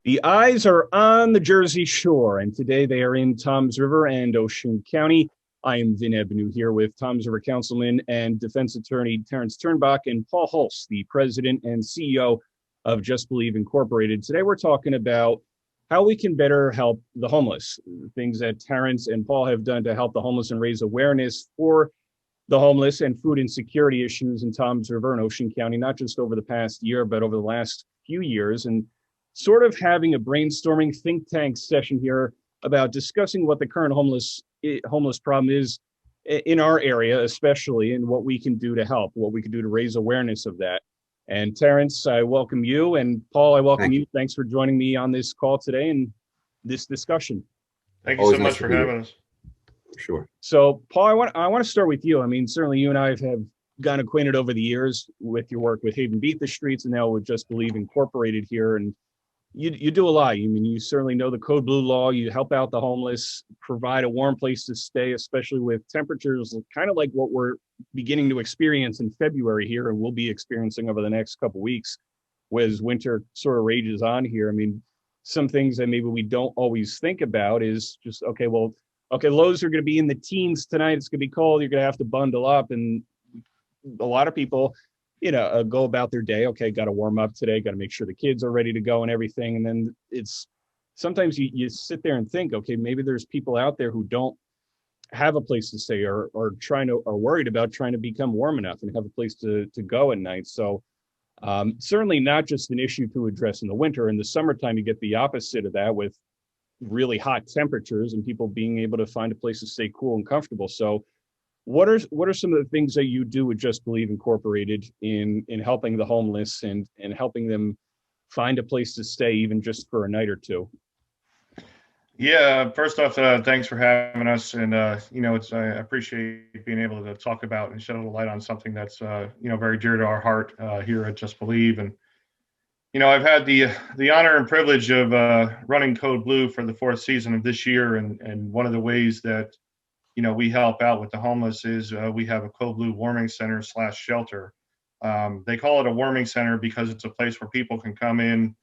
The eyes are on the Jersey Shore, and today they are in Toms River and Ocean County. I am Vin Ebenau here with Toms River Councilman and Defense Attorney Terrance Turnbach and Paul Hulse, the President and CEO of Just Believe Incorporated. Today we're talking about how we can better help the homeless, things that Terrance and Paul have done to help the homeless and raise awareness for the homeless and food insecurity issues in Toms River and Ocean County, not just over the past year, but over the last few years. And sort of having a brainstorming think tank session here about discussing what the current homeless problem is in our area, especially, and what we can do to help, what we can do to raise awareness of that. And Terrance, I welcome you, and Paul, I welcome Thank you. you. Thanks for joining me on this call today and this discussion. Thank you so Always nice much to for be here. having us. Sure. So, Paul, I want to start with you. I mean, certainly you and I have gotten acquainted over the years with your work with Haven Beat the Streets, and now with Just Believe Incorporated here. And you do a lot. I mean, you certainly know the Code Blue law. You help out the homeless, provide a warm place to stay, especially with temperatures kind of like what we're beginning to experience in February here, and we'll be experiencing over the next couple of weeks, as winter sort of rages on here. I mean, some things that maybe we don't always think about is just, okay, well, okay, lows are going to be in the teens tonight. It's going to be cold. You're going to have to bundle up. And a lot of people, go about their day. Okay, got to warm up today. Got to make sure the kids are ready to go and everything. And then it's sometimes you sit there and think, okay, maybe there's people out there who don't have a place to stay or are worried about trying to become warm enough and have a place to go at night. So certainly not just an issue to address in the winter. In the summertime, you get the opposite of that with really hot temperatures and people being able to find a place to stay cool and comfortable. So what are some of the things that you do with Just Believe Incorporated in helping the homeless and helping them find a place to stay, even just for a night or two? Yeah, first off, thanks for having us. And, I appreciate being able to talk about and shed a little light on something that's, very dear to our heart here at Just Believe. And, I've had the honor and privilege of running Code Blue for the fourth season of this year. And one of the ways that, we help out with the homeless is we have a Code Blue warming center / shelter. They call it a warming center because it's a place where people can come in,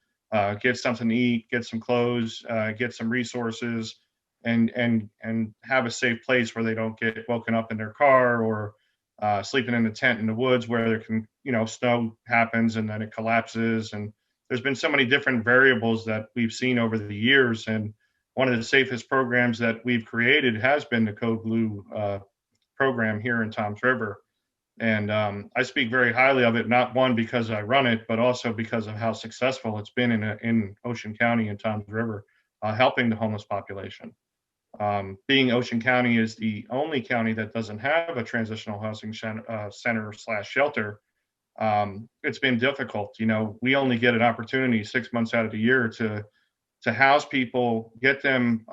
get something to eat, get some clothes, get some resources, and have a safe place where they don't get woken up in their car or sleeping in a tent in the woods where there can, snow happens and then it collapses. And there's been so many different variables that we've seen over the years. And one of the safest programs that we've created has been the Code Blue program here in Toms River. And I speak very highly of it, not one because I run it, but also because of how successful it's been in Ocean County and Toms River, helping the homeless population. Being Ocean County is the only county that doesn't have a transitional housing center / shelter. It's been difficult. We only get an opportunity 6 months out of the year to house people, get them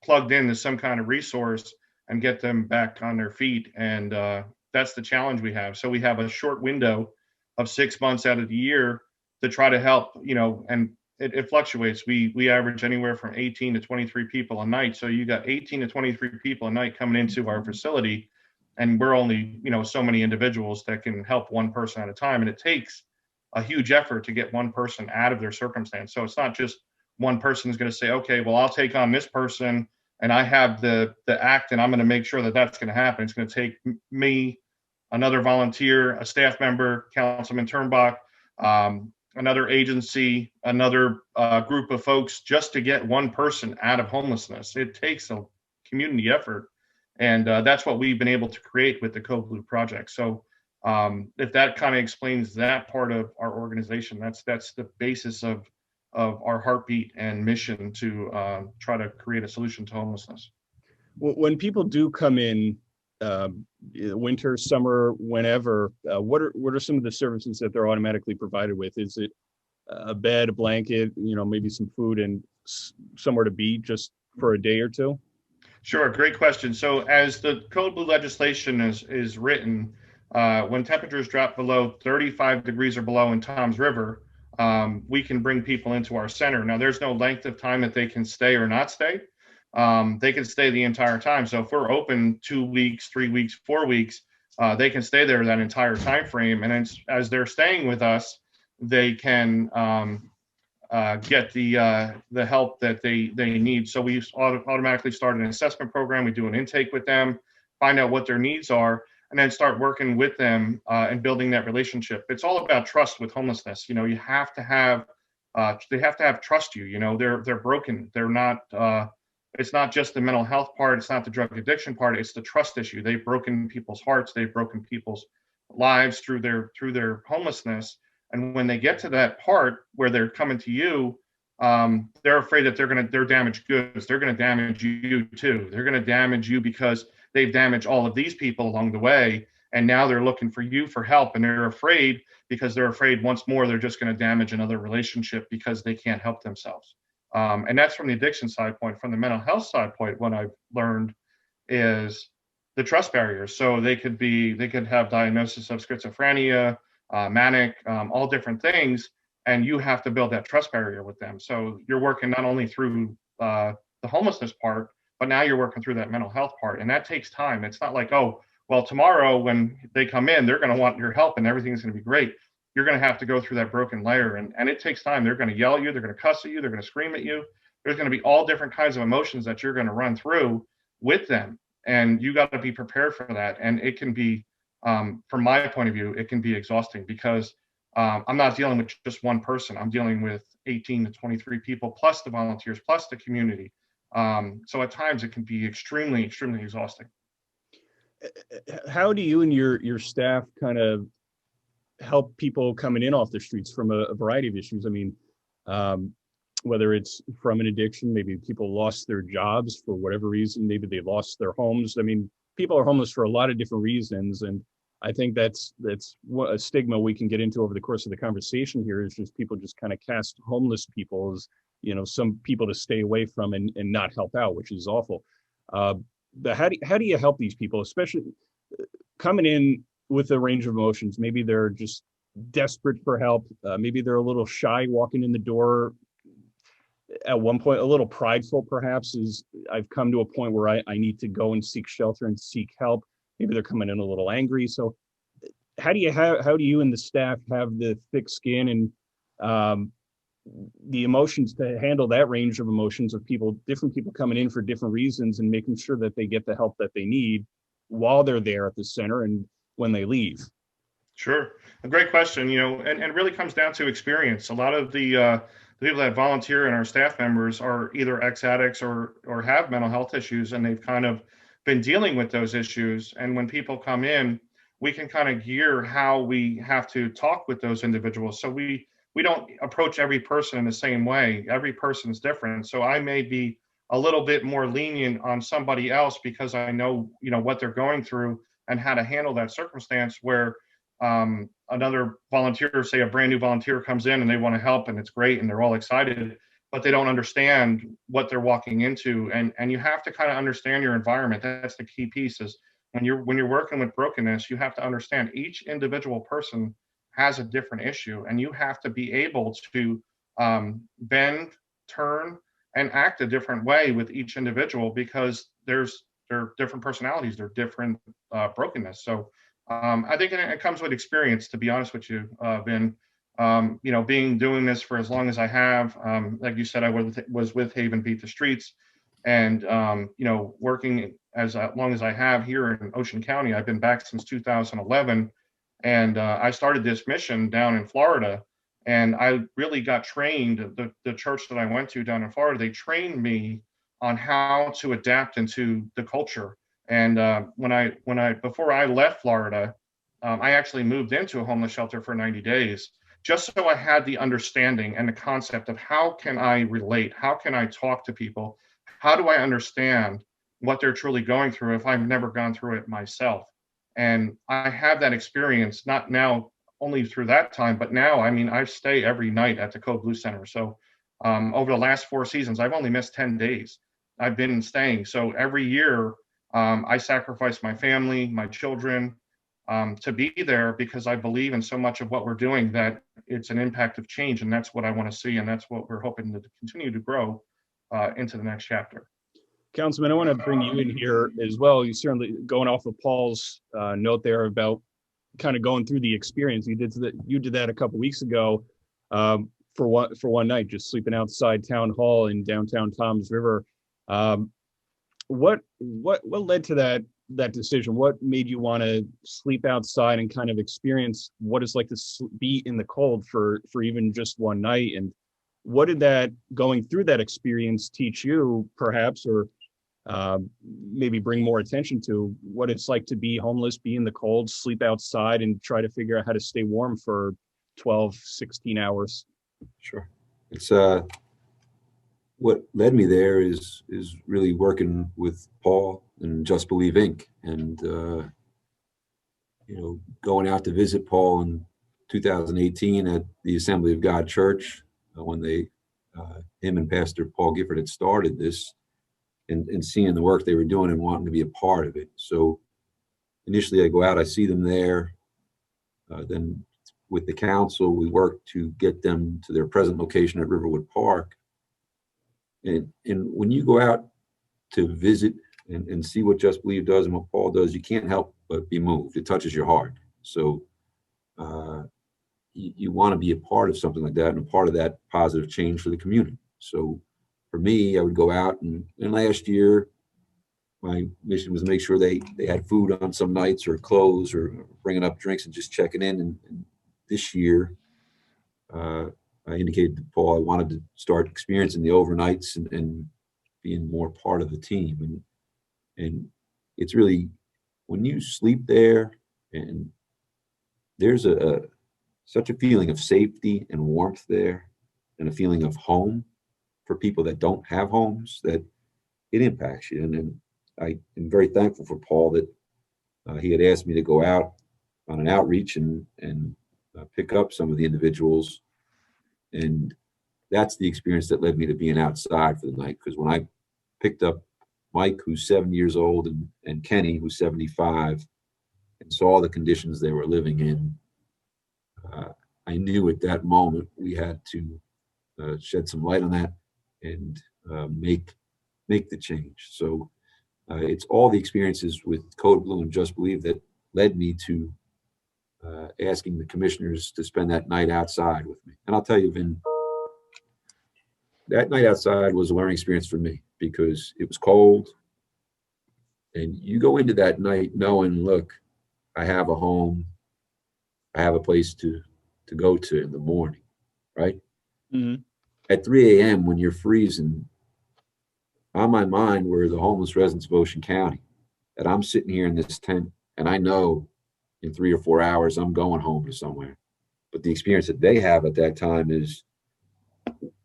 plugged into some kind of resource, and get them back on their feet. And that's the challenge we have. So we have a short window of 6 months out of the year to try to help, and it fluctuates. We average anywhere from 18 to 23 people a night. So you got 18 to 23 people a night coming into our facility, and we're only, so many individuals that can help one person at a time. And it takes a huge effort to get one person out of their circumstance. So it's not just one person is going to say, okay, well, I'll take on this person and I have the act and I'm going to make sure that that's going to happen. It's going to take me, another volunteer, a staff member, Councilman Turnbach, another agency, another group of folks just to get one person out of homelessness. It takes a community effort. And that's what we've been able to create with the Code Blue project. So if that kind of explains that part of our organization, that's the basis of our heartbeat and mission to try to create a solution to homelessness. When people do come in, winter, summer, whenever, what are some of the services that they're automatically provided with? Is it a bed, a blanket, maybe some food and somewhere to be just for a day or two? Sure, great question. So as the Code Blue legislation is written, when temperatures drop below 35 degrees or below in Toms River, we can bring people into our center. Now, there's no length of time that they can stay or not stay. They can stay the entire time. So if we're open 2 weeks, 3 weeks, 4 weeks, they can stay there that entire time frame. And as they're staying with us, they can get the help that they need. So we automatically start an assessment program. We do an intake with them, find out what their needs are, and then start working with them and building that relationship. It's all about trust with homelessness. You know, you have to have they have to have trust you. You know, they're broken. They're not. It's not just the mental health part. It's not the drug addiction part. It's the trust issue. They've broken people's hearts. They've broken people's lives through their homelessness. And when they get to that part where they're coming to you, they're afraid that they're damaged goods. They're going to damage you too. They're going to damage you because they've damaged all of these people along the way. And now they're looking for you for help. And they're afraid because they're afraid once more they're just going to damage another relationship because they can't help themselves. And that's from the addiction side point. From the mental health side point, what I've learned is the trust barriers. So they could have diagnosis of schizophrenia, manic, all different things, and you have to build that trust barrier with them. So you're working not only through the homelessness part, but now you're working through that mental health part, and that takes time. It's not like, oh, well, tomorrow when they come in, they're going to want your help and everything's going to be great. You're going to have to go through that broken layer, and it takes time. They're going to yell at you, they're going to cuss at you, they're going to scream at you. There's going to be all different kinds of emotions that you're going to run through with them, and you got to be prepared for that. And it can be, from my point of view, it can be exhausting because I'm not dealing with just one person. I'm dealing with 18 to 23 people, plus the volunteers, plus the community. So at times it can be extremely, extremely exhausting. How do you and your staff kind of help people coming in off the streets from a variety of issues? I mean, whether it's from an addiction, maybe people lost their jobs for whatever reason, maybe they lost their homes. I mean, people are homeless for a lot of different reasons. And I think that's what a stigma we can get into over the course of the conversation here is just people just kind of cast homeless people as, you know, some people to stay away from and not help out, which is awful. But how do you help these people, especially coming in with a range of emotions? Maybe they're just desperate for help. Maybe they're a little shy walking in the door. At one point, a little prideful, perhaps, is I've come to a point where I need to go and seek shelter and seek help. Maybe they're coming in a little angry. So how do you and the staff have the thick skin and the emotions to handle that range of emotions of different people coming in for different reasons and making sure that they get the help that they need while they're there at the center and when they leave? Sure. A great question, you know, and it really comes down to experience. A lot of the people that volunteer and our staff members are either ex-addicts or have mental health issues, and they've kind of been dealing with those issues. And when people come in, we can kind of gear how we have to talk with those individuals. So we don't approach every person in the same way. Every person's different. So I may be a little bit more lenient on somebody else because I know, you know, what they're going through and how to handle that circumstance, where another volunteer, say a brand new volunteer, comes in and they want to help and it's great and they're all excited, but they don't understand what they're walking into. And you have to kind of understand your environment. That's the key piece. Is when you're working with brokenness, you have to understand each individual person has a different issue, and you have to be able to bend, turn, and act a different way with each individual, because they're different personalities, they're different brokenness. So I think it comes with experience, to be honest with you, Vin. You know, doing this for as long as I have, like you said, I was with Haven Beat the Streets, and you know, working as long as I have here in Ocean County. I've been back since 2011, and I started this mission down in Florida, and I really got trained. The church that I went to down in Florida, they trained me on how to adapt into the culture. And before I left Florida, I actually moved into a homeless shelter for 90 days, just so I had the understanding and the concept of how can I relate? How can I talk to people? How do I understand what they're truly going through if I've never gone through it myself? And I have that experience, not now only through that time, but now, I mean, I stay every night at the Code Blue Center. So over the last 4 seasons, I've only missed 10 days. I've been staying. So every year, I sacrifice my family, my children, to be there, because I believe in so much of what we're doing that it's an impact of change. And that's what I want to see. And that's what we're hoping to continue to grow into the next chapter. Councilman, I want to bring you in here as well. You certainly, going off of Paul's note there about kind of going through the experience. You did that a couple of weeks ago. for one night, just sleeping outside town hall in downtown Toms River. Um, what led to that decision? What made you want to sleep outside and kind of experience what it's like to be in the cold for even just one night? And what did that going through that experience teach you, perhaps, or maybe bring more attention to what it's like to be homeless, be in the cold, sleep outside, and try to figure out how to stay warm for 12, 16 hours? Sure. It's what led me there is really working with Paul and Just Believe Inc. and going out to visit Paul in 2018 at the Assembly of God Church when him and Pastor Paul Gifford had started this, and seeing the work they were doing and wanting to be a part of it. So initially I go out, I see them there. Then with the council, we work to get them to their present location at Riverwood Park. And when you go out to visit and see what Just Believe does and what Paul does, you can't help but be moved. It touches your heart. So you want to be a part of something like that and a part of that positive change for the community. So for me, I would go out and last year, my mission was to make sure they had food on some nights or clothes or bringing up drinks and just checking in. And this year, I indicated to Paul I wanted to start experiencing the overnights and being more part of the team. And it's really, when you sleep there, and there's such a feeling of safety and warmth there, and a feeling of home for people that don't have homes, that it impacts you. And I am very thankful for Paul that he had asked me to go out on an outreach and pick up some of the individuals. And that's the experience that led me to being outside for the night. Because when I picked up Mike, who's 7 years old, and Kenny, who's 75, and saw the conditions they were living in, I knew at that moment we had to shed some light on that and make the change. So it's all the experiences with Code Blue and Just Believe that led me to asking the commissioners to spend that night outside with me. And I'll tell you, Vin, that night outside was a learning experience for me because it was cold. And you go into that night knowing, look, I have a home, I have a place to go to in the morning, right? Mm-hmm. At 3 a.m. when you're freezing, on my mind were the homeless residents of Ocean County, that I'm sitting here in this tent and I know in 3 or 4 hours I'm going home to somewhere. But the experience that they have at that time is,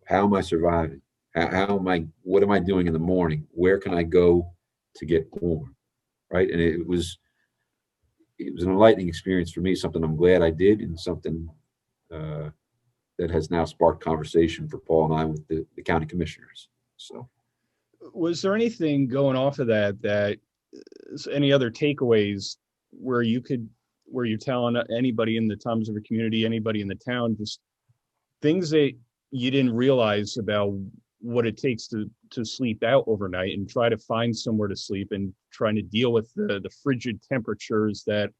how am I surviving? What am I doing in the morning? Where can I go to get warm, right? And it was an enlightening experience for me, something I'm glad I did, and something that has now sparked conversation for Paul and I with the county commissioners. So, was there anything going off of that any other takeaways where you're telling anybody in the Toms River community, anybody in the town, just things that you didn't realize about what it takes to sleep out overnight and try to find somewhere to sleep and trying to deal with the frigid temperatures that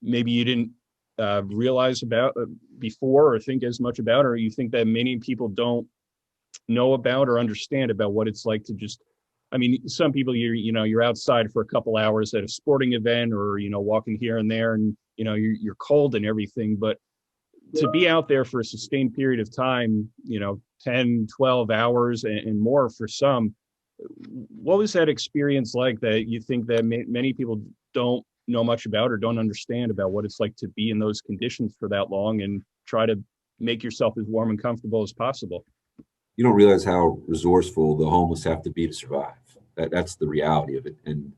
maybe you didn't realize about before or think as much about, or you think that many people don't know about or understand about what it's like to just, I mean, some people you're outside for a couple hours at a sporting event or, walking here and there and, you're cold and everything, but to be out there for a sustained period of time, 10, 12 hours and more for some, what was that experience like that you think that many people don't know much about or don't understand about what it's like to be in those conditions for that long and try to make yourself as warm and comfortable as possible? You don't realize how resourceful the homeless have to be to survive. That's the reality of it. And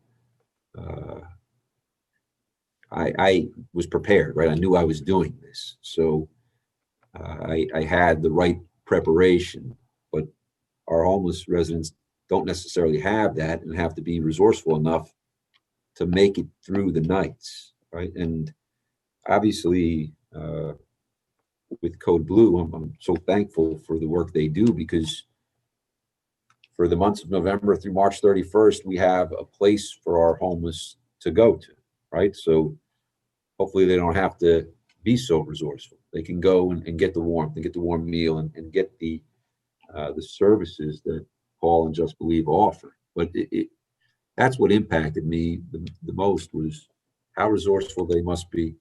I was prepared, right? I knew I was doing this. So I had the right preparation, but our homeless residents don't necessarily have that and have to be resourceful enough to make it through the nights, right? And obviously, with Code Blue, I'm so thankful for the work they do, because for the months of November through March 31st, we have a place for our homeless to go to, right? So hopefully they don't have to be so resourceful. they can go and get the warmth and get the warm meal and get the services that Paul and Just Believe offer. But that's what impacted me the most, was how resourceful they must be,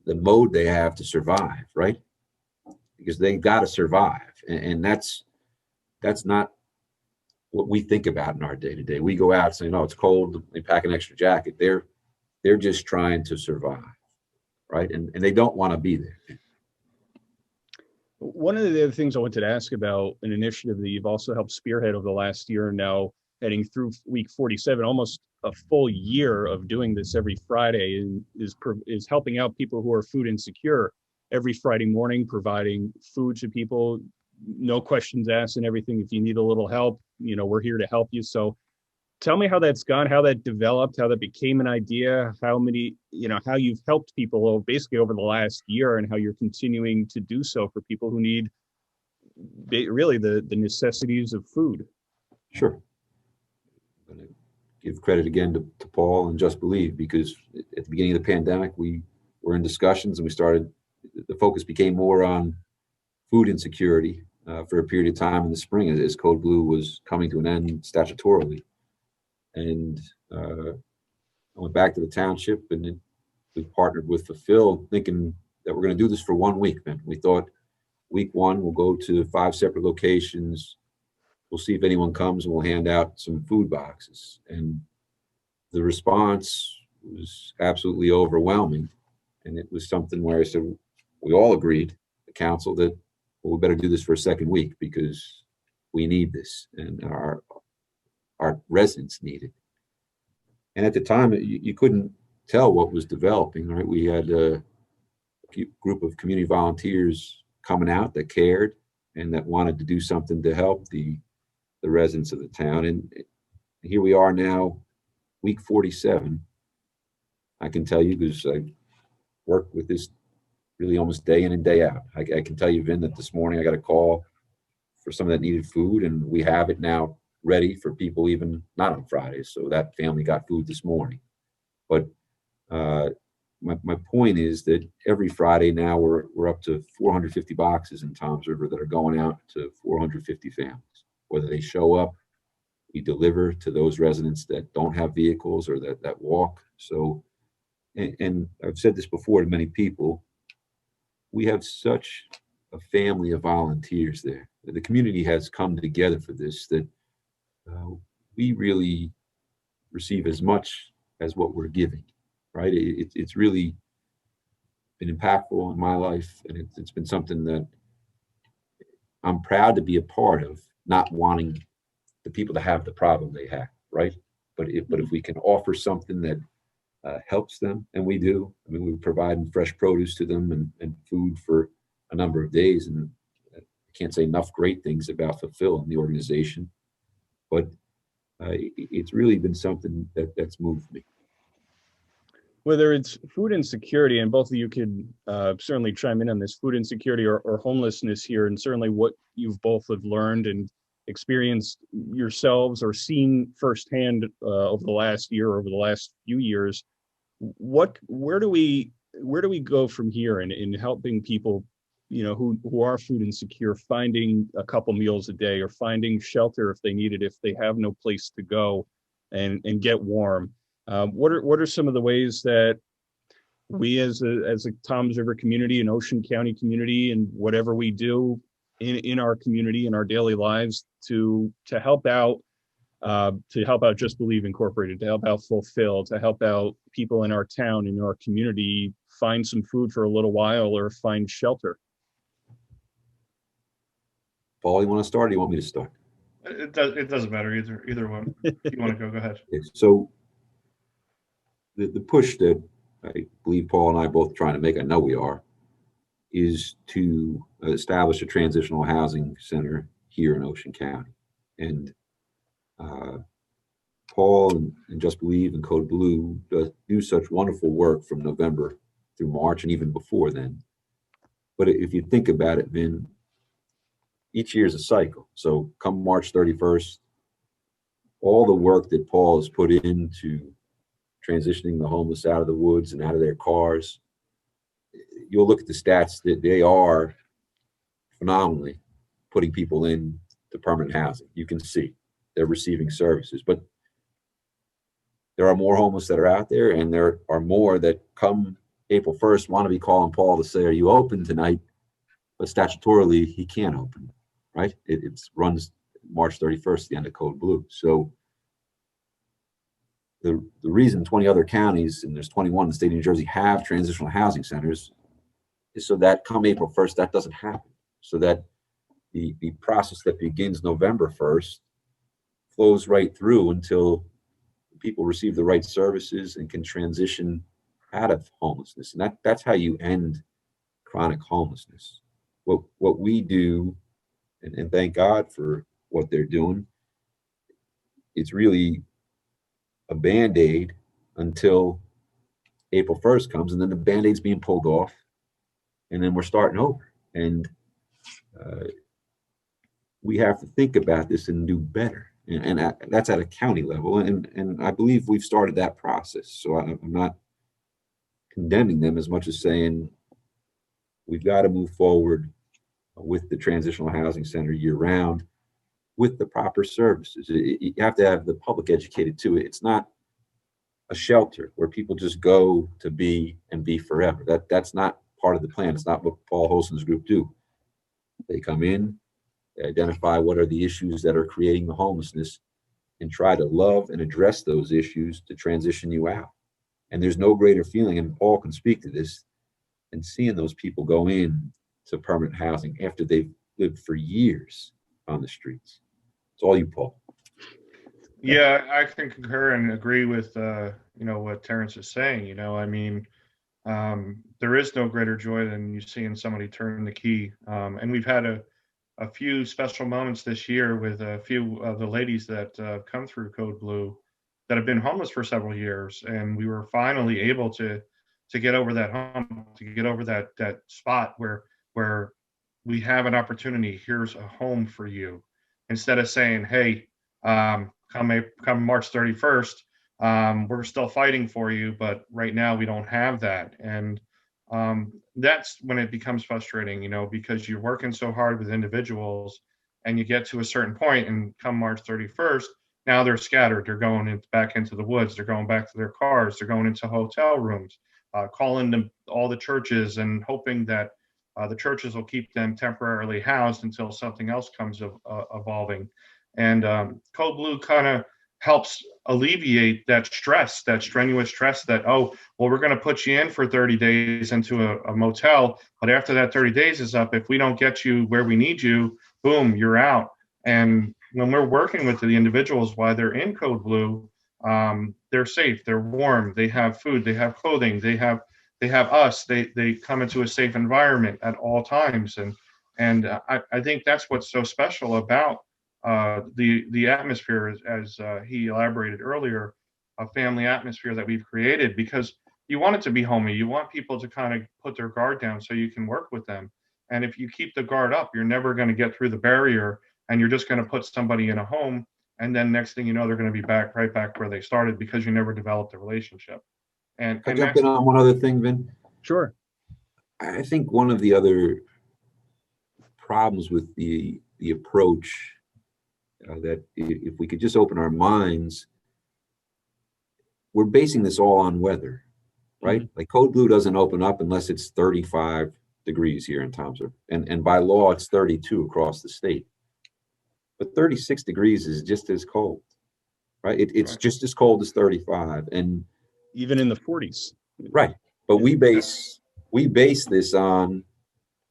the mode they have to survive, right? Because they've got to survive, and that's not what we think about in our day to day. We go out saying, "Oh, it's cold," they pack an extra jacket. They're just trying to survive, right? And they don't want to be there. One of the other things I wanted to ask about, an initiative that you've also helped spearhead over the last year, now heading through week 47, almost a full year of doing this every Friday, and is helping out people who are food insecure every Friday morning, providing food to people, no questions asked and everything. If you need a little help, we're here to help you. So tell me how that's gone, how that developed, how that became an idea, how you've helped people basically over the last year, and how you're continuing to do so for people who need really the necessities of food. Sure. I'm going to give credit again to Paul and Just Believe, because at the beginning of the pandemic, we were in discussions, and the focus became more on food insecurity for a period of time in the spring as Code Blue was coming to an end statutorily. And I went back to the township, and then we partnered with Fulfill, thinking that we're going to do this for 1 week. Man, we thought week one, we'll go to 5 separate locations. We'll see if anyone comes, and we'll hand out some food boxes. And the response was absolutely overwhelming. And it was something where I said, we all agreed, the council, that we better do this for a second week, because we need this, and our residents need it. And at the time, you couldn't tell what was developing, right? We had a group of community volunteers coming out that cared and that wanted to do something to help the residents of the town. And here we are now, week 47. I can tell you, because I work with this really almost day in and day out. I can tell you, Vin, that this morning I got a call for someone that needed food, and we have it now ready for people even not on Fridays. So that family got food this morning. But my point is that every Friday now we're up to 450 boxes in Toms River that are going out to 450 families. Whether they show up, we deliver to those residents that don't have vehicles or that walk. So, and I've said this before to many people, we have such a family of volunteers there. The community has come together for this, that we really receive as much as what we're giving, right? It's really been impactful in my life, and it's been something that I'm proud to be a part of, not wanting the people to have the problem they have, right? But if we can offer something that helps them, and we do. I mean, we provide fresh produce to them and food for a number of days, and I can't say enough great things about Fulfill and the organization, but it's really been something that's moved me. Whether it's food insecurity, and both of you could certainly chime in on this, food insecurity or homelessness here, and certainly what you've both have learned and experienced yourselves or seen firsthand over the last year, over the last few years. Where do we go from here in helping people, who are food insecure, finding a couple meals a day, or finding shelter if they need it, if they have no place to go and get warm? What are some of the ways that we as a Toms River community, an Ocean County community, and whatever we do in our community, in our daily lives, to help out Just Believe Incorporated, to help out Fulfill, to help out people in our town, in our community, find some food for a little while or find shelter? Paul, you want to start, or do you want me to start? It doesn't matter, either one. If you want to go ahead. Okay, so the push that I believe Paul and I both trying to make, I know we are, is to establish a transitional housing center here in Ocean County. And Paul and Just Believe and Code Blue do such wonderful work from November through March and even before then. But if you think about it, Vin, each year is a cycle. So come March 31st, all the work that Paul has put into transitioning the homeless out of the woods and out of their cars, you'll look at the stats that they are phenomenally putting people in to permanent housing. You can see they're receiving services, but there are more homeless that are out there, and there are more that come April 1st want to be calling Paul to say, are you open tonight? But statutorily, he can't open, right? It runs March 31st, the end of Code Blue. So the reason 20 other counties, and there's 21 in the state of New Jersey, have transitional housing centers is so that come April 1st, that doesn't happen. So that the process that begins November 1st flows right through until people receive the right services and can transition out of homelessness. And that's how you end chronic homelessness. What we do, and thank God for what they're doing, it's really a Band-Aid until April 1st comes, and then the Band-Aid's being pulled off, and then we're starting over. And we have to think about this and do better. And that's at a county level. And I believe we've started that process. So I'm not condemning them as much as saying we've got to move forward with the transitional housing center year round with the proper services. You have to have the public educated too. It's not a shelter where people just go to be and be forever. That's not part of the plan. It's not what Paul Holson's group do. They come in, they identify what are the issues that are creating the homelessness, and try to love and address those issues to transition you out. And there's no greater feeling, and Paul can speak to this, than seeing those people go in to permanent housing after they've lived for years on the streets. It's all you, Paul. Yeah, I can concur and agree with what Terrance is saying. I mean, there is no greater joy than you seeing somebody turn the key. And we've had a few special moments this year with a few of the ladies that come through Code Blue that have been homeless for several years, and we were finally able to get over that hump, to get over that spot where we have an opportunity. Here's a home for you, instead of saying, hey, come March 31st, we're still fighting for you, but right now we don't have that. And that's when it becomes frustrating, because you're working so hard with individuals and you get to a certain point, and come March 31st, now they're scattered. They're going back into the woods. They're going back to their cars. They're going into hotel rooms, calling all the churches and hoping that the churches will keep them temporarily housed until something else comes evolving. And Code Blue kind of helps alleviate that stress, that strenuous stress that, oh, well, we're going to put you in for 30 days into a motel, but after that 30 days is up, if we don't get you where we need you, boom, you're out. And when we're working with the individuals while they're in Code Blue, they're safe, they're warm, they have food, they have clothing, they have us, they come into a safe environment at all times. And I think that's what's so special about the atmosphere, as he elaborated earlier, a family atmosphere that we've created, because you want it to be homey. You want people to kind of put their guard down so you can work with them. And if you keep the guard up, you're never going to get through the barrier, and you're just going to put somebody in a home. And then next thing you know, they're going to be right back where they started, because you never developed a relationship. And Can I jump in on one other thing, Vin? Sure. I think one of the other problems with the approach, that if we could just open our minds, we're basing this all on weather, right? Mm-hmm. Like Code Blue doesn't open up unless it's 35 degrees here in Thompson, and by law it's 32 across the state. But 36 degrees is just as cold, right? It's right. Just as cold as 35, and even in the 40s. Right. But we base this on,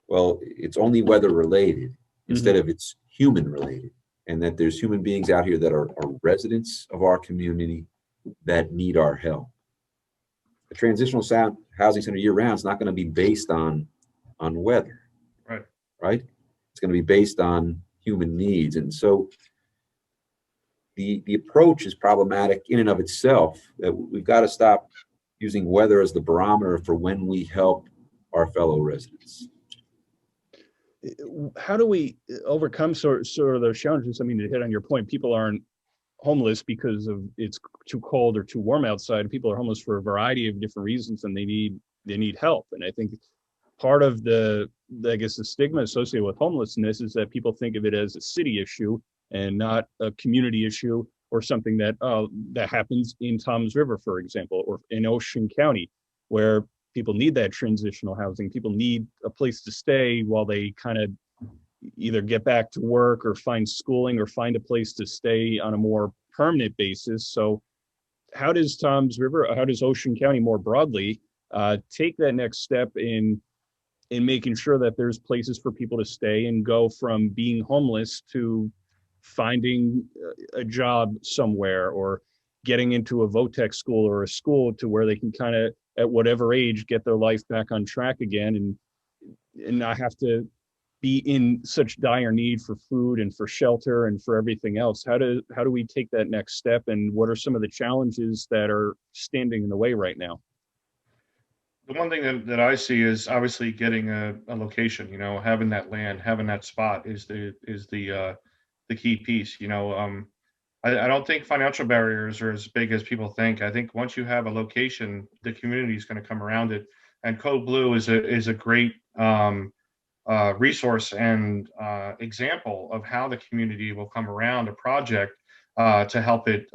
well, it's only weather related instead of it's human related, and that there's human beings out here that are residents of our community that need our help. The transitional housing center year round is not going to be based on weather. Right. It's going to be based on human needs. And so the approach is problematic in and of itself, that we've got to stop using weather as the barometer for when we help our fellow residents. How do we overcome sort of those challenges? I mean, to hit on your point, people aren't homeless because of it's too cold or too warm outside. People are homeless for a variety of different reasons, and they need they need help. And I think part of I guess the stigma associated with homelessness is that people think of it as a city issue and not a community issue, or something that that happens in Toms River, for example, or in Ocean County, where people need that transitional housing. People need a place to stay while they kind of either get back to work or find schooling or find a place to stay on a more permanent basis. So how does Ocean County more broadly take that next step in making sure that there's places for people to stay and go from being homeless to finding a job somewhere, or getting into a VOTEC school or a school to where they can kind of, at whatever age, get their life back on track again, and not have to be in such dire need for food and for shelter and for everything else? How do we take that next step, and what are some of the challenges that are standing in the way right now? The one thing that I see is obviously getting a location, having that land, having that spot is the key piece. I don't think financial barriers are as big as people think. I think once you have a location, the community is going to come around it. And Code Blue is a great resource and example of how the community will come around a project to help it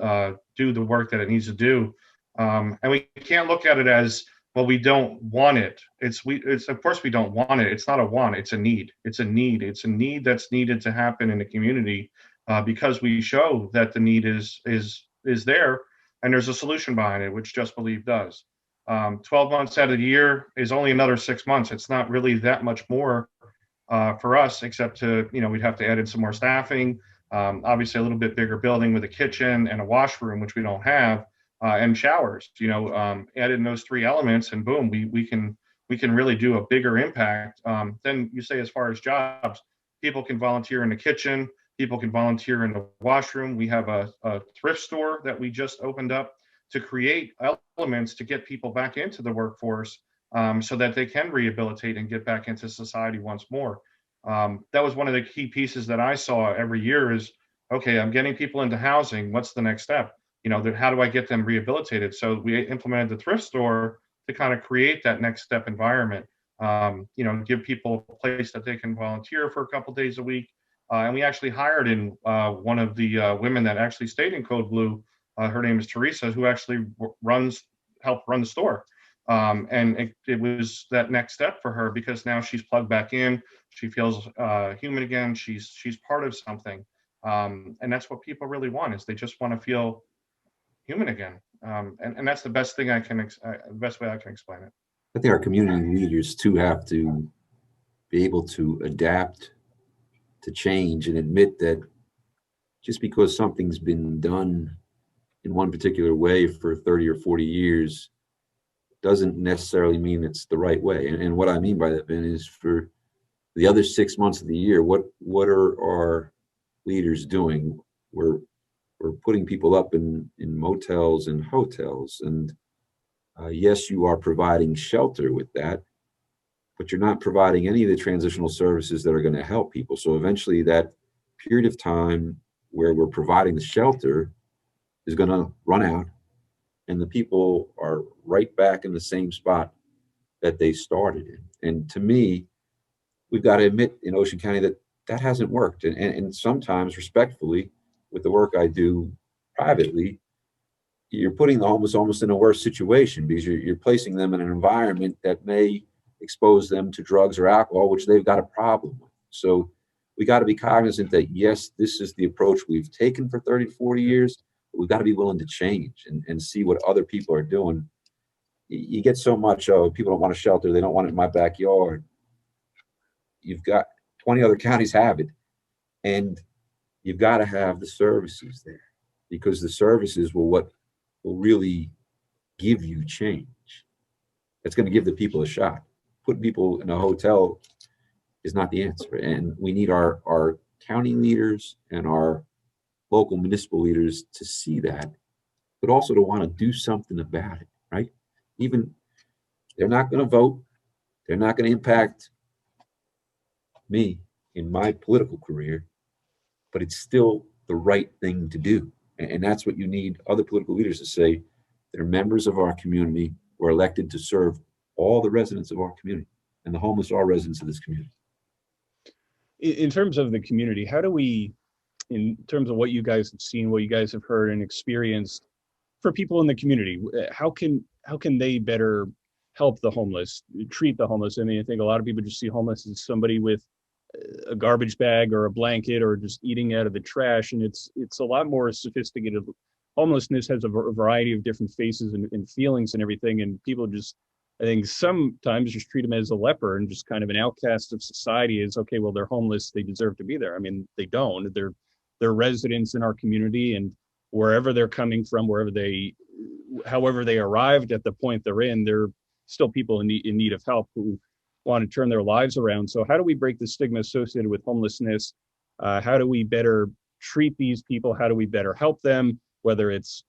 do the work that it needs to do. And we can't look at it as, well, we don't want it. It's of course we don't want it. It's not a want, it's a need. It's a need. It's a need that's needed to happen in the community because we show that the need is there, and there's a solution behind it, which Just Believe does. 12 months out of the year is only another 6 months. It's not really that much more for us, except to, we'd have to add in some more staffing, obviously a little bit bigger building with a kitchen and a washroom, which we don't have, and showers. Add in those three elements, and boom, we can really do a bigger impact. Then you say, as far as jobs, people can volunteer in the kitchen, people can volunteer in the washroom. We have a thrift store that we just opened up to create elements to get people back into the workforce, so that they can rehabilitate and get back into society once more. That was one of the key pieces that I saw every year is, okay, I'm getting people into housing. What's the next step? How do I get them rehabilitated? So we implemented the thrift store to kind of create that next step environment. Give people a place that they can volunteer for a couple days a week. And we actually hired in one of the women that actually stayed in Code Blue. Her name is Teresa, who actually helped run the store. And it was that next step for her, because now she's plugged back in. She feels human again. She's part of something. And that's what people really want, is they just want to feel human again. And that's the best thing the best way I can explain it. I think our community leaders too have to be able to adapt to change and admit that just because something's been done in one particular way for 30 or 40 years doesn't necessarily mean it's the right way. And what I mean by that, Ben, is for the other 6 months of the year, what are our leaders doing? We're putting people up in motels and hotels, and yes, you are providing shelter with that, but you're not providing any of the transitional services that are going to help people. So eventually that period of time where we're providing the shelter is going to run out, and the people are right back in the same spot that they started in. And to me, we've got to admit in Ocean County that hasn't worked. And sometimes, respectfully, with the work I do privately, you're putting the homeless almost in a worse situation, because you're placing them in an environment that may expose them to drugs or alcohol, which they've got a problem with. So we got to be cognizant that, yes, this is the approach we've taken for 30 to 40 years, but we've got to be willing to change and see what other people are doing. You get so much, people don't want a shelter, they don't want it in my backyard. You've got 20 other counties have it, and you've got to have the services there, because the services will really give you change. It's going to give the people a shot. Putting people in a hotel is not the answer. And we need our county leaders and our local municipal leaders to see that, but also to want to do something about it, right? Even they're not going to vote. They're not going to impact me in my political career, but it's still the right thing to do. And that's what you need other political leaders to say. They're members of our community. We're elected to serve all the residents of our community, and the homeless are residents of this community. In terms of the community, how do we, in terms of what you guys have seen, what you guys have heard and experienced, for people in the community, how can they better help the homeless, treat the homeless? I mean, I think a lot of people just see homeless as somebody with a garbage bag or a blanket or just eating out of the trash, and it's a lot more sophisticated. Homelessness has a variety of different faces and feelings and everything, and people just, I think sometimes just treat them as a leper and just kind of an outcast of society. Is okay, well, they're homeless, they deserve to be there. I mean, they don't. They're residents in our community, and wherever they're coming from, however they arrived at the point they're in, they're still people in need of help who want to turn their lives around. So how do we break the stigma associated with homelessness? How do we better treat these people? How do we better help them? Whether it's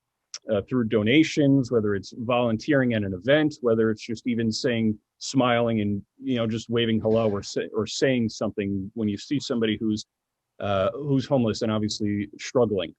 through donations, whether it's volunteering at an event, whether it's just even smiling and just waving hello or saying something when you see somebody who's homeless and obviously struggling.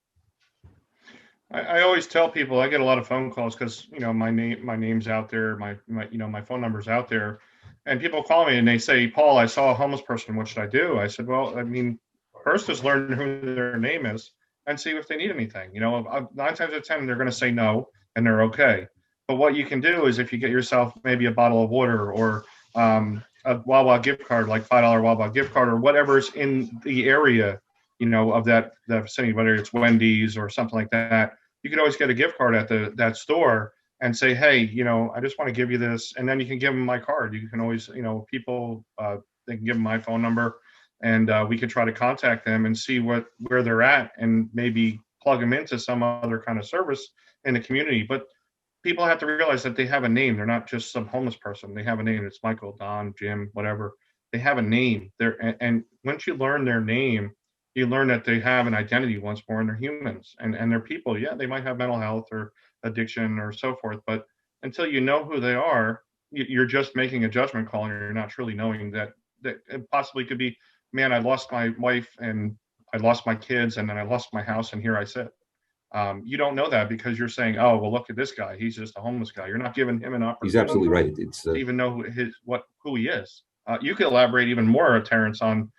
I always tell people, I get a lot of phone calls because my name's out there, my phone number's out there, and people call me and they say, Paul, I saw a homeless person. What should I do? I said, well, I mean, first is learn who their name is and see if they need anything. 9 times out of 10, they're going to say no, and they're okay. But what you can do is if you get yourself maybe a bottle of water or a Wawa gift card, like $5 Wawa gift card, or whatever's in the area, of that vicinity, whether it's Wendy's or something like that, you can always get a gift card at that store and say, hey, I just want to give you this. And then you can give them my card. You can always, people, they can give them my phone number, and we can try to contact them and see where they're at and maybe plug them into some other kind of service in the community. But people have to realize that they have a name. They're not just some homeless person. They have a name. It's Michael, Don, Jim, whatever. They have a name. And once you learn their name, you learn that they have an identity once more, and they're humans and they're people. Yeah, they might have mental health or addiction or so forth, but until you know who they are, you're just making a judgment call, and you're not truly knowing that it possibly could be, man, I lost my wife and I lost my kids and then I lost my house and here I sit. You don't know that because you're saying, oh, well, look at this guy. He's just a homeless guy. You're not giving him an opportunity. He's absolutely right. It's to even know who he is. You could elaborate even more, Terrance, on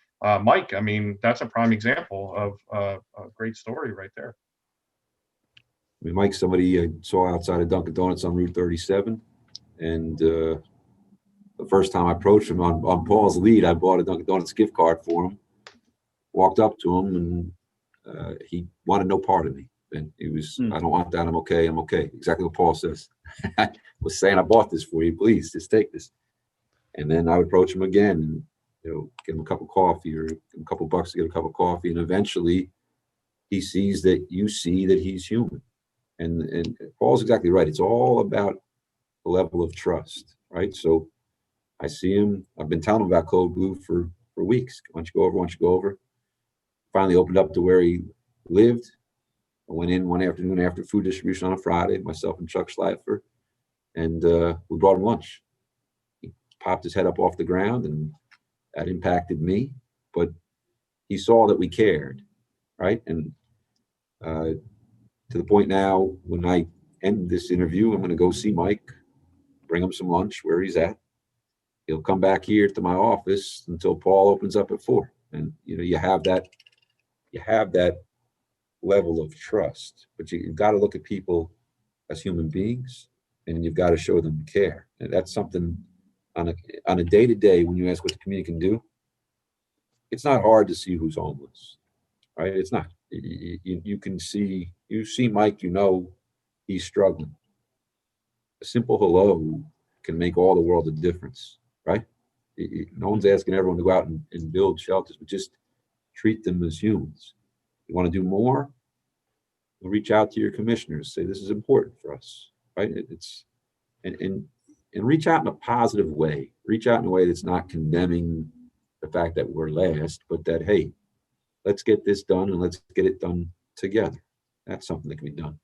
Mike. I mean, that's a prime example of a great story right there. I mean, Mike's somebody I saw outside of Dunkin' Donuts on Route 37. And the first time I approached him on Paul's lead, I bought a Dunkin' Donuts gift card for him, walked up to him, and he wanted no part of me. And he was, I don't want that. I'm okay. I'm okay. Exactly what Paul says. I was saying, I bought this for you. Please just take this. And then I would approach him again and, give him a cup of coffee or give him a couple bucks to get a cup of coffee. And eventually he sees that you see that he's human. And Paul's exactly right. It's all about the level of trust, right? So I see him. I've been telling him about Code Blue for weeks. Why don't you go over? Why don't you go over? Finally opened up to where he lived. I went in one afternoon after food distribution on a Friday, myself and Chuck Schleifer, and we brought him lunch. He popped his head up off the ground, and that impacted me, but he saw that we cared, right? And to the point now, when I end this interview, I'm going to go see Mike, bring him some lunch where he's at. He'll come back here to my office until Paul opens up at 4. And you have that level of trust, but you've got to look at people as human beings, and you've got to show them care. And that's something on a day-to-day, when you ask what the community can do, it's not hard to see who's homeless, right? It's not. You can see, you see Mike, he's struggling. A simple hello can make all the world of difference, right? No one's asking everyone to go out and build shelters, but just treat them as humans. You want to do more? We'll reach out to your commissioners, say this is important for us, right? And reach out in a positive way. Reach out in a way that's not condemning the fact that we're last, but that, hey, let's get this done and let's get it done together. That's something that can be done.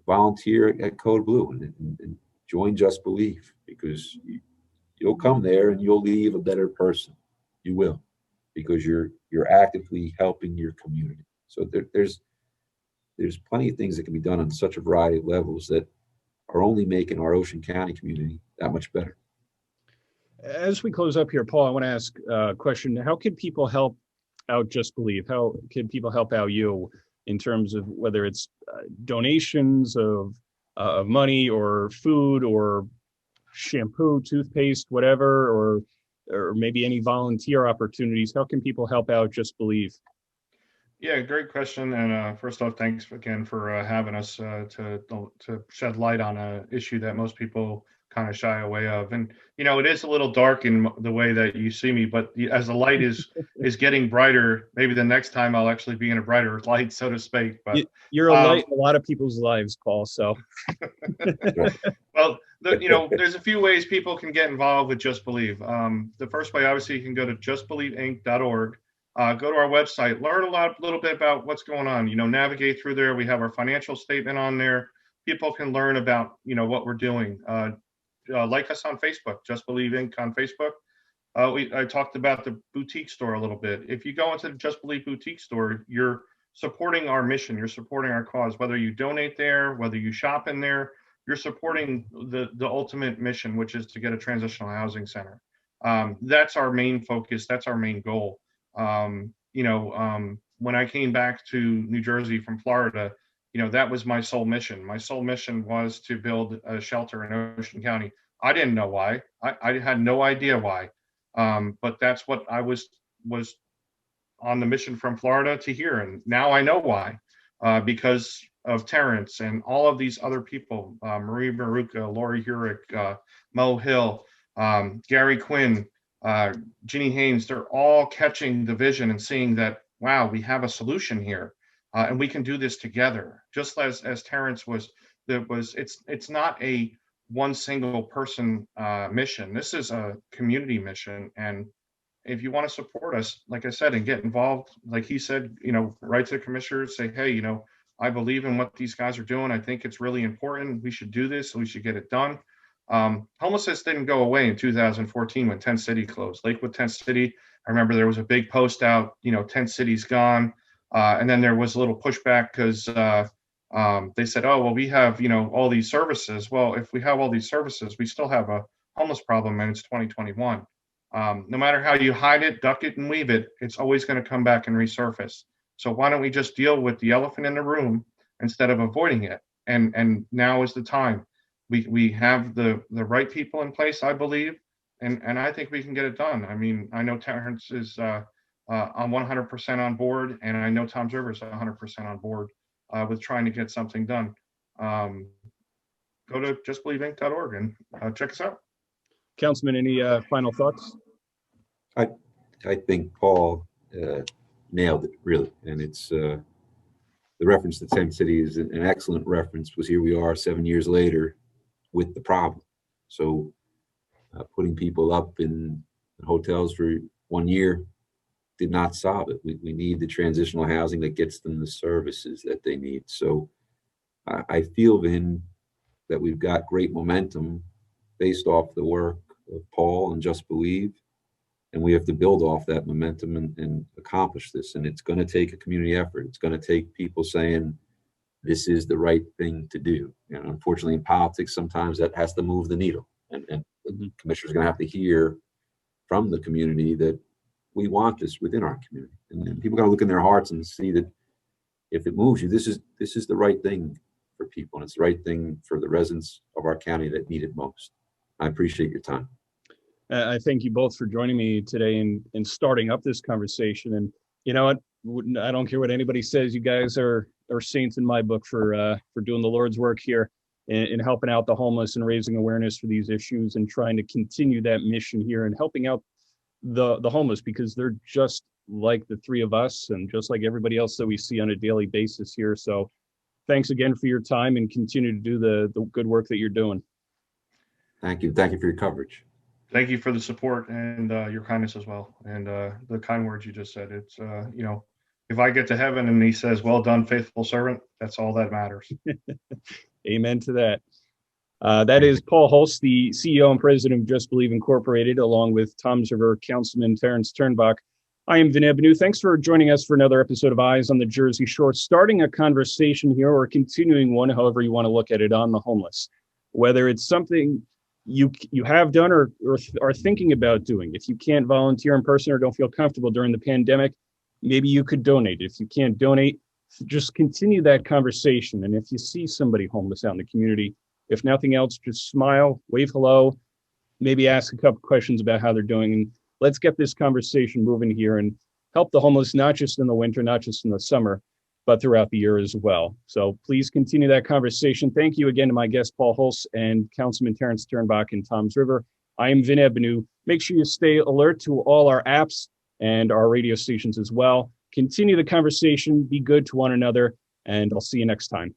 Volunteer at Code Blue and join Just Believe, because you'll come there and you'll leave a better person. You will, because you're actively helping your community. So there's plenty of things that can be done on such a variety of levels that are only making our Ocean County community that much better. As we close up here, Paul, I want to ask a question. How can people help out Just Believe? How can people help out you in terms of whether it's donations of money or food or shampoo, toothpaste, whatever, or maybe any volunteer opportunities? How can people help out Just Believe? Yeah, great question. And first off, thanks again for having us to shed light on an issue that most people kind of shy away of. And it is a little dark in the way that you see me, but as the light is getting brighter, maybe the next time I'll actually be in a brighter light, so to speak. But you're a light in a lot of people's lives, Paul. So, well, there's a few ways people can get involved with Just Believe. The first way, obviously, you can go to justbelieveinc.org. Go to our website, learn a little bit about what's going on, navigate through there. We have our financial statement on there. People can learn about, what we're doing. Like us on Facebook, Just Believe Inc. on Facebook. I talked about the boutique store a little bit. If you go into the Just Believe boutique store, you're supporting our mission. You're supporting our cause. Whether you donate there, whether you shop in there, you're supporting the ultimate mission, which is to get a transitional housing center. That's our main focus. That's our main goal. When I came back to New Jersey from Florida, that was my sole mission. My sole mission was to build a shelter in Ocean County. I didn't know why. I had no idea why. But that's what I was on the mission from Florida to here. And now I know why, because of Terrance and all of these other people, Marie Maruka, Lori Hurick, Mo Hill, Gary Quinn, Ginny Haynes. They're all catching the vision and seeing that, wow, we have a solution here, and we can do this together. Just as Terrance was, it's not a one single person mission. This is a community mission, and if you want to support us, like I said, and get involved, like he said, write to the commissioners, say, hey, I believe in what these guys are doing. I think it's really important. We should do this. We should get it done. Homelessness didn't go away in 2014 when Tent City closed. Lakewood Tent City, I remember there was a big post out, Tent City's gone. And then there was a little pushback because they said, oh, well, we have, all these services. Well, if we have all these services, we still have a homeless problem, and it's 2021. No matter how you hide it, duck it, and weave it, it's always going to come back and resurface. So why don't we just deal with the elephant in the room instead of avoiding it? And now is the time. We have the right people in place, I believe, and I think we can get it done. I mean, I know Terrance is on 100% on board, and I know Tom Zerber is 100% on board with trying to get something done. Go to justbelieveinc.org and check us out. Councilman, any final thoughts? I think Paul nailed it, really, and it's the reference to Tent City is an excellent reference, because here we are 7 years later with the problem. So putting people up in hotels for 1 year did not solve it. We need the transitional housing that gets them the services that they need. So I feel, Vin, that we've got great momentum based off the work of Paul and Just Believe, and we have to build off that momentum and accomplish this. And it's going to take a community effort. It's going to take people saying, this is the right thing to do. Unfortunately, in politics, sometimes that has to move the needle. And the commissioner's going to have to hear from the community that we want this within our community. And people got to look in their hearts and see that if it moves you, this is the right thing for people, and it's the right thing for the residents of our county that need it most. I appreciate your time. I thank you both for joining me today and starting up this conversation. And you know what? I don't care what anybody says. You guys are saints in my book for doing the Lord's work here and helping out the homeless and raising awareness for these issues and trying to continue that mission here and helping out the homeless, because they're just like the three of us and just like everybody else that we see on a daily basis here. So thanks again for your time, and continue to do the good work that you're doing. Thank you. Thank you for your coverage. Thank you for the support and your kindness as well. And the kind words you just said. It's, if I get to heaven and he says, well done, faithful servant, that's all that matters. Amen to that. That is Paul Hulse, the CEO and president of Just Believe Incorporated, along with Tom Zerver, Councilman Terrance Turnbach. I am Vin Ebenau. Thanks for joining us for another episode of Eyes on the Jersey Shore, starting a conversation here or continuing one, however you want to look at it, on the homeless. Whether it's something you have done or are thinking about doing. If you can't volunteer in person or don't feel comfortable during the pandemic, maybe you could donate. If you can't donate, just continue that conversation. And if you see somebody homeless out in the community, if nothing else, just smile, wave hello, maybe ask a couple questions about how they're doing. And let's get this conversation moving here and help the homeless, not just in the winter, not just in the summer, but throughout the year as well. So please continue that conversation. Thank you again to my guest, Paul Hulse, and Councilman Terrance Turnbach in Toms River. I am Vin Ebenau. Make sure you stay alert to all our apps and our radio stations as well. Continue the conversation, be good to one another, and I'll see you next time.